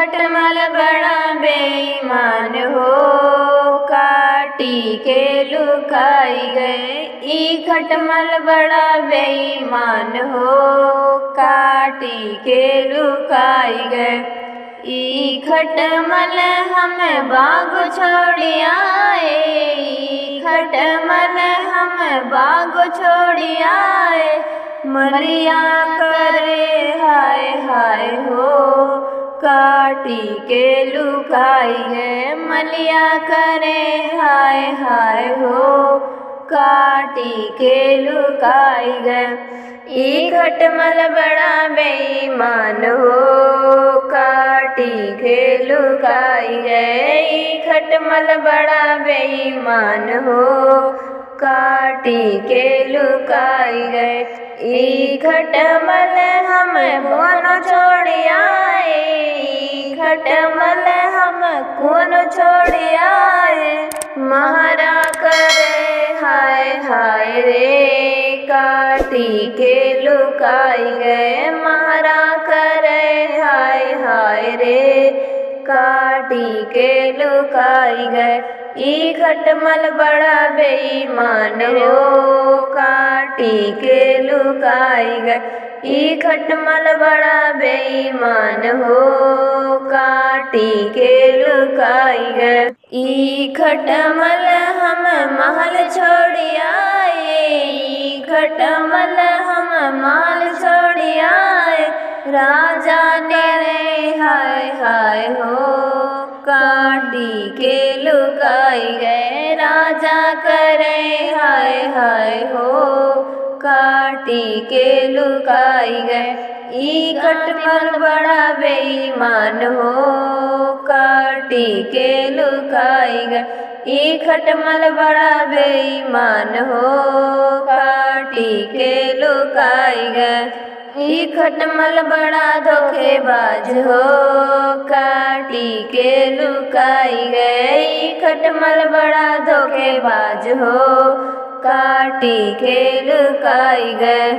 खटमल बड़ा बेईमान हो, काटी के लुकाई गए। ई खटमल बड़ा बेईमान हो, काटी के लुकाई गए। ई खटमल हम बाग छोड़ी आए, ई खटमल हम बाग छोड़ी आए। मलिया करे हाय हाय हो, काटी के लुकाई है। मलिया करे हाय हाय हो, काटी के लुकाई गए। ई खटमल बड़ा बेईमान हो, काटी के लुकाई गए। ई खटमल बड़ा बेईमान हो, काटी के लुकाई गए। ई खटमल हम कौन छोड़ी आए, ई खटमल हम कौन छोड़ी आए। महारा करे हाय हाय रे, काटी के लुकाई गए। महारा करे हाय हाय रे, काटी के लुकाई गए। ई खटमल बड़ा बेईमान हो, काटी के लुकाई गए। ई खटमल बड़ा बेईमान हो, काटी के लुकाई गए। ई खटमल हम महल छोड़ी आए, ई खटमल हम महल छोड़ी आए। राजा ने रे हाय हाय हो, काटी के लुकाई गए। राजा करे हाय हाय हो, काटी के लुकाई गए। ई खटमल बड़ा बेईमान हो, काटी के लुकाई गए। ई खटमल बड़ा बेईमान हो, काटी के लुकाई गए। ई खटमल बड़ा धोखेबाज हो, काटी के लुकाई गए। ई खटमल बड़ा धोखेबाज हो, काटी के लुकाई गए।